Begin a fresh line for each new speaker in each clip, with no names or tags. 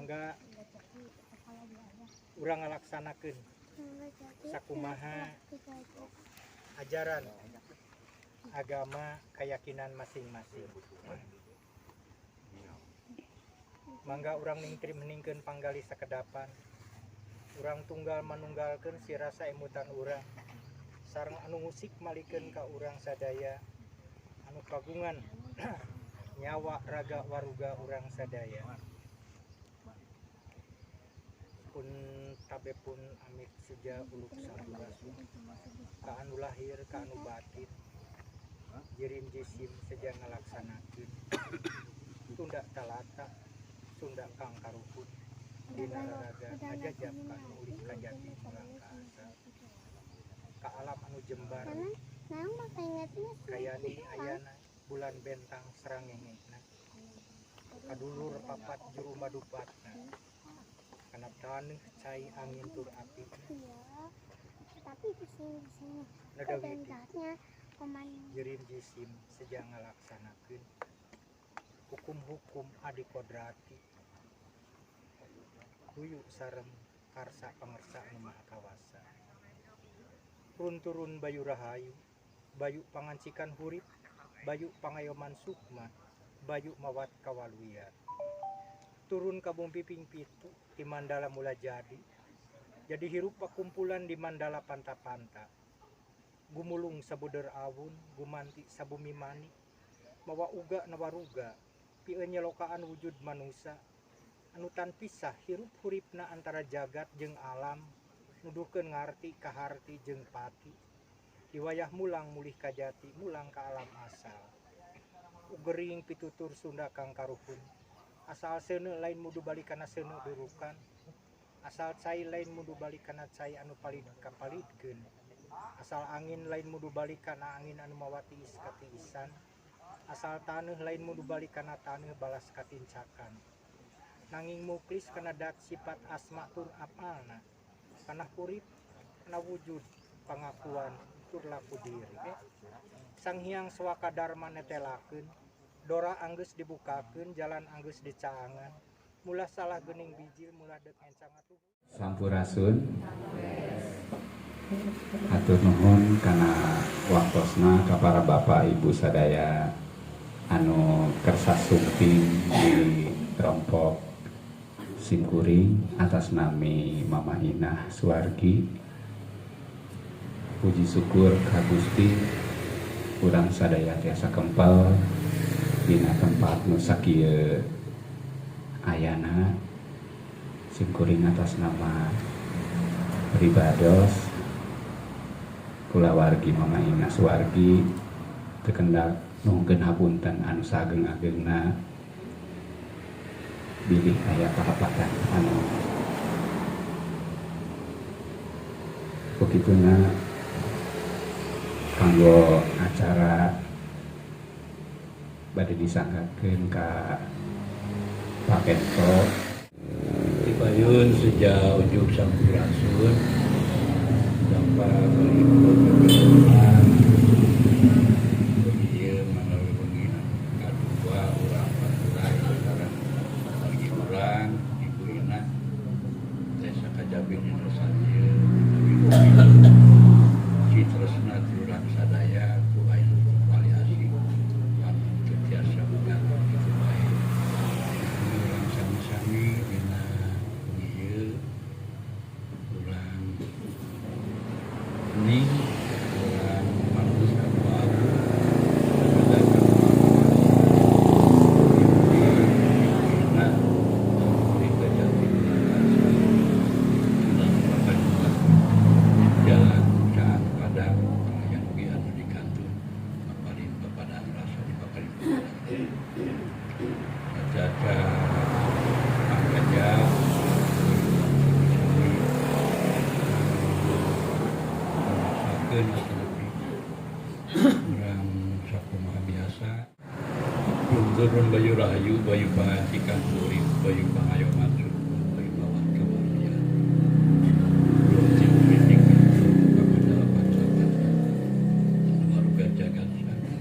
mangga urang ngalaksanakeun sakumaha ajaran agama keyakinan masing-masing. Mangga urang ningtri meningkeun panggali sakedapan, urang tunggal manunggalkeun si rasa emutan urang sareng anu musik malikeun ka urang sadaya anu kagungan nyawa raga waruga urang sadaya. Pun tabepun amit suja uluk sampurasun ka anu lahir ka anu batin jirim jisim seja ngalaksanakeun tunda talata sunda kang karuhun dina raga ngajajab ka anu ulih kajati urang ka asa ka alam anu jembar kayani ayana bulan bentang serangengena kadulur papat juru madupatna kana taneuh cai angin tur api
tapi di sini
nadawi
pemain
jirim jisim seja ngalaksanakeun hukum-hukum adi kodrati huyu sareng karsa pangersa anu maha kawasa. Runturun bayu rahayu, bayu pangancikan hurip, bayu pangayoman sukma, bayu mawat kawaluyan. Turun ka bumi ping pitu di mandala mula jadi hirup pakumpulan di mandala panta-panta. Gumulung sabuder awun, gumanti sabumi mani, mawa uga nawaruga, pieu nyelokaan wujud manusia, anu tan pisah hirup huripna antara jagat jeung alam, nuduhkeun ngarti kaharti jeung pati, diwayah mulang mulih kajati mulang ka alam asal. Ugering pitutur Sunda kang karuhun, asal seuneu lain mudu balik kana seuneu durukan, asal cai lain mudu balik kana cai anu palid kapalidkeun, asal angin lain mudu balik kana angin anu mawa tiis katiisan, asal taneuh lain mudu balik kana taneuh balas katincakan. Nanging muklis kana dat sifat asma tur apalna, kana hurip kana wujud pangakuan tur laku diri. Sang Hyang Swaka Dharma netelakeun, dora anggeus dibukakeun, jalan anggeus dicaangan, mulah salah geuning bijil mulah deuk encang atuh.
Sampurasun. Atur nuhun kana waktosna ka para bapak ibu sadaya anu kersa sumping di kelompok Simkuring atas nami Mama Inah Suwargi. Puji syukur ka Gusti urang sadaya tiasa kempal dina tempat nu sakieu ayana. Simkuring atas nama pribados kulawargi Mama Inah Suwargi tekendak nuhunkeun hapunten anu sageng-agengna bilih aya kahapatan anu begituna kanggo acara bade disangkakeun ka Pak Kento
Dipayun sejak ujung sampurasun sampai berikutnya beliau melalui pengina kedua orang paturai sekarang bagi orang ibu Ina desa Kajabin yang saja citresna turang sadaya ku ain variasi anu tiasa bukan itu baik orang sami-sami dina ieu urang ini orang manusia baru jalan saat padang yang biar dikantun paparin papadan rasa di paparin jaga angkajak merasakan orang sakumaha biasa turun bayu rahayu bayu pangancikan urip bayu pangayoman suku bayu bawah kebahagiaan runcing kritik kepada pancapan waruga jagat sana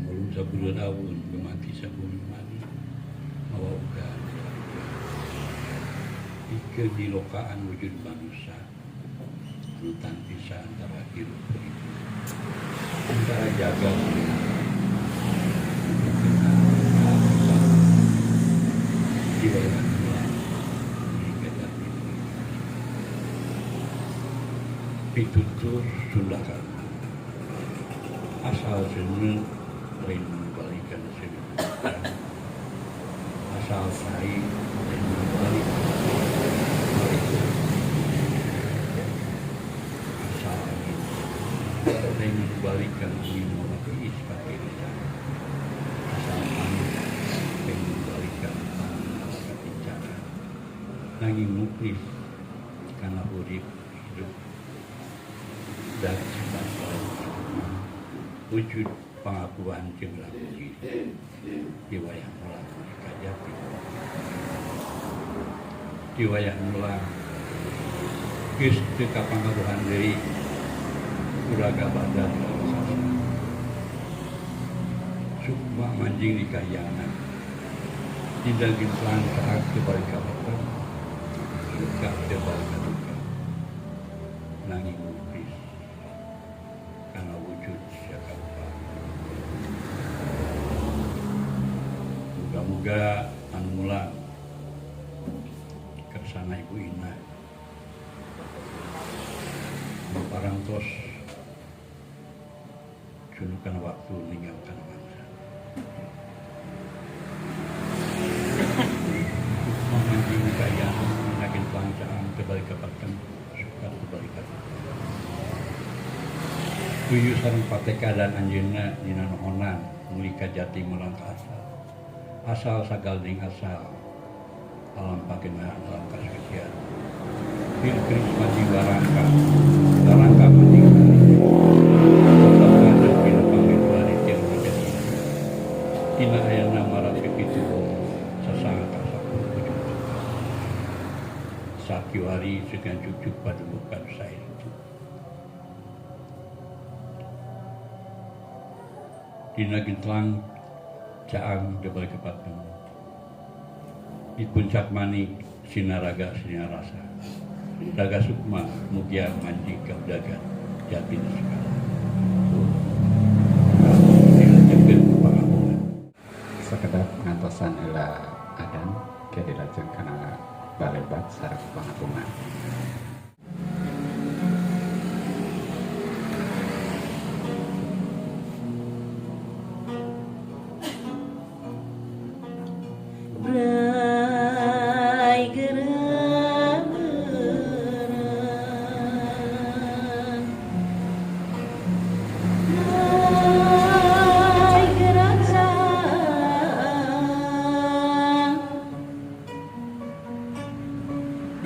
mulung sabulan awun gemati sabun mani mawa uga kedilokaan wujud manusia anu tan bisa antara hirup itu antara jaga jiwa pitutur Sunda Karna asal seni lain membalikan seni asal sai lain membalikan asal angin lain membalikan angin mewakili sebagai rencana asal angin lain membalikan angin mewakili rencana nanging muklis karena urip hidup dan wujud pengakuan jeung lamuji di wayah ulang kajati di wayah ulang geus teu kapangaruhan deui uraga badan sukma manjing di kahyangan tidak gimplang saat kebalik kapan suka kebalik kapan nanging muklis karena wujud Jakarta. Moga-moga anu mulang kersana Ibu Ina parangtos junukan waktu ninggalkan bangsa. Memanjing kaya menakin bangsaan kebalik kapatan suka kebalik kapatan. Kuyu sareng pateka dan anjeunna dina nohonan mulika jati mulang ka asal sagalding asal alam pagena alam kasucian pilkris manjing barangka manjing tetap ada bila pamit balik yang menjadi tina ayana marat kepitu sasangat asa wujud sakiwari segan cucuk pada bukan saya dina gentlang caang debal kepatan di puncak manik sinaraga sinarasa daga sukma mugia manjing kaudaga jati sekala
Sekedap ngantosan ila adan ke dilajeng kana balebat sareng pangapungan.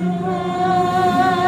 Oh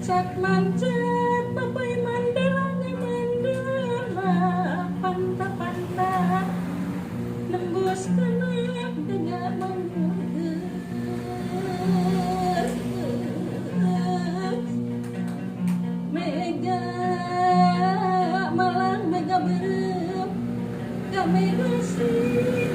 cak mancet papai mandala panta nembus kenap dengan menggeus mega malang mega berem kami bersih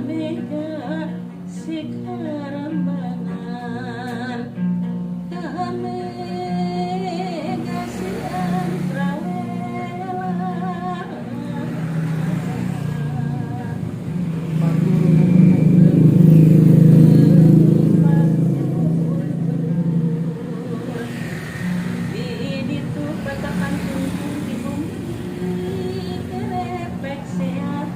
mega sikarambanan mega si antrawela ini tuh batakan tunggung di bumi kerepek sehat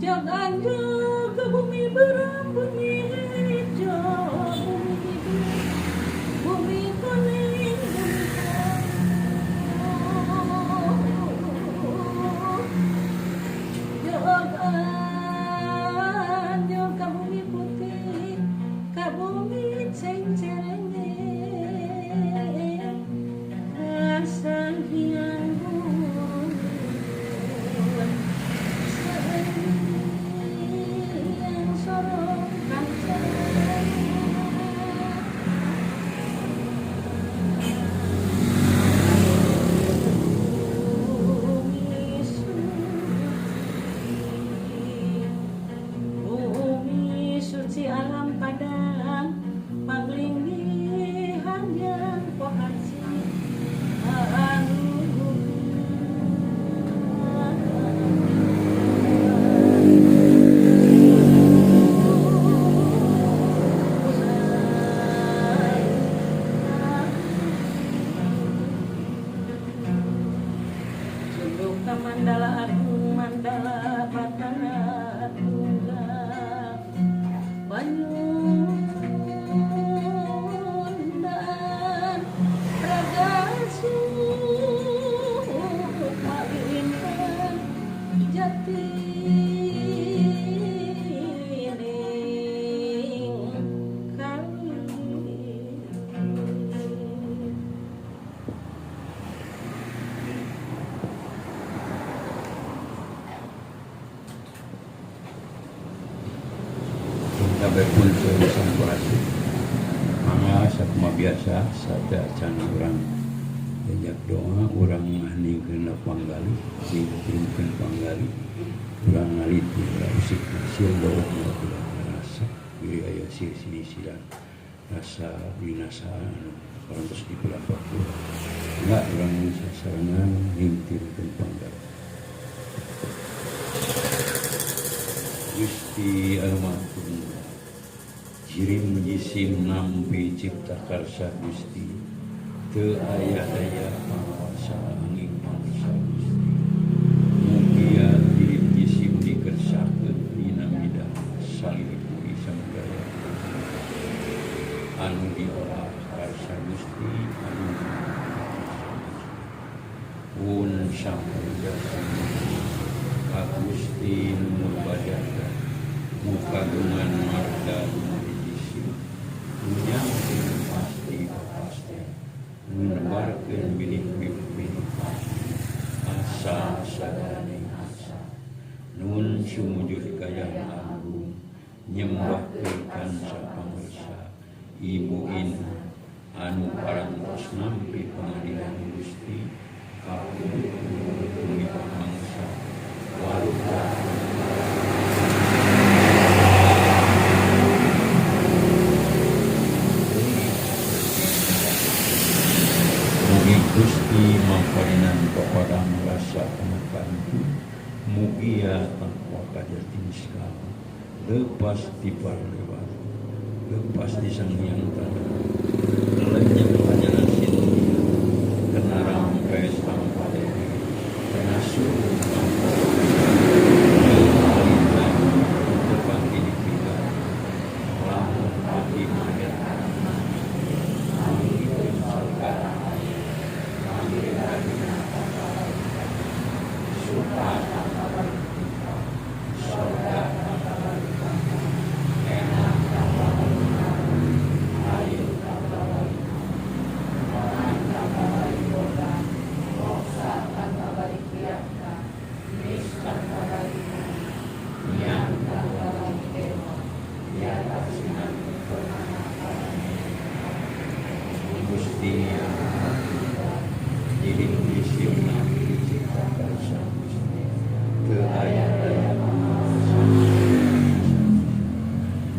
jog anjuk ke bumi beram bumi hijau bumi hidup bumi kuning bumi jog anjuk ke bumi putih ke bumi cengcerenge asal hiang suci alam padang paglinggihan yang pohasi mandala agung mandala batana tunggal Banyunan ragasuh malinkan jati kali
sampai pun sampurasi mangga sakuma biasa sada acan urang banyak doa urang ngahningkeun panggali dikirimkeun panggali urang ngaliti urang usik sil bawah ulah rasa diri aya sini silang rasa binasaan anu parantos dipelapakeun enggak urang sasarangan ngimtirkeun panggali Gusti almarhum jirim jisim nampi cipta karsa Gusti teu aya daya pangawasa angin mangsa Gusti mugia jirim jisim dikersakeun dina midah salihipun samudaya anu diolah karsa Gusti anu pun samudaya ka Gusti nu badada mukagungan marga menyangkut pasti menebarkan bilik-bilik asa sadane asa nun sumujud kayang agung nyembah kansa pamirsa ibu ina anu parantos nampi pengadilan Gusti kapundi pamangsa waluka Gusti mangkarinan kepada merasa pemakanku mugia tanpa kajatin sekali lepas di parlewat, lepas di sanghyang tanah, lenyap ajaran sintia, kena rampai sampai dewi, kena suruh sampai depan ini kita, lamun pagi mayat, angin salga, angin dari suka, sorga, enak, air, Gusti jadi disiumna diciptakan sang Gusti teu aya daya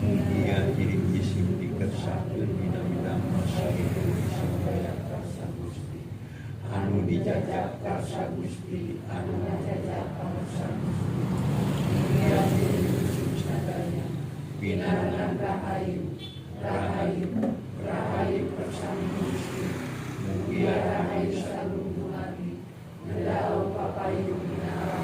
mugia jadi disium dikersahkeun bidang-bidang masa itu disampaikan sang Gusti anu dijajakan sang Gusti anu dijajakan sang Gusti mugia jadi disium sadaya pinangan rahayu rahayu rahayu bersama Gusti mugia rahayu salunggung lagi nedau papayu minarang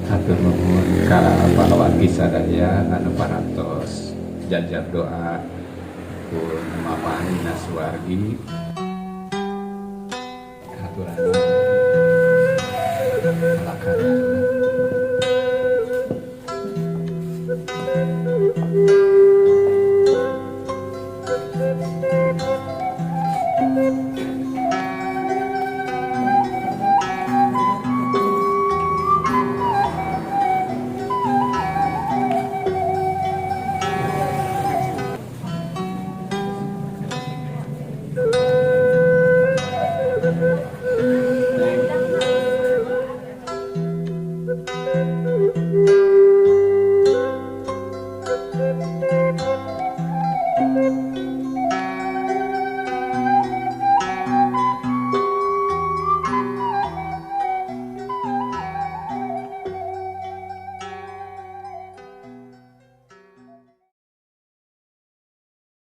Hatur nuhun ka pahlawan sadaya anu parantos jajar doa pun mapahanina suwargi. Haturana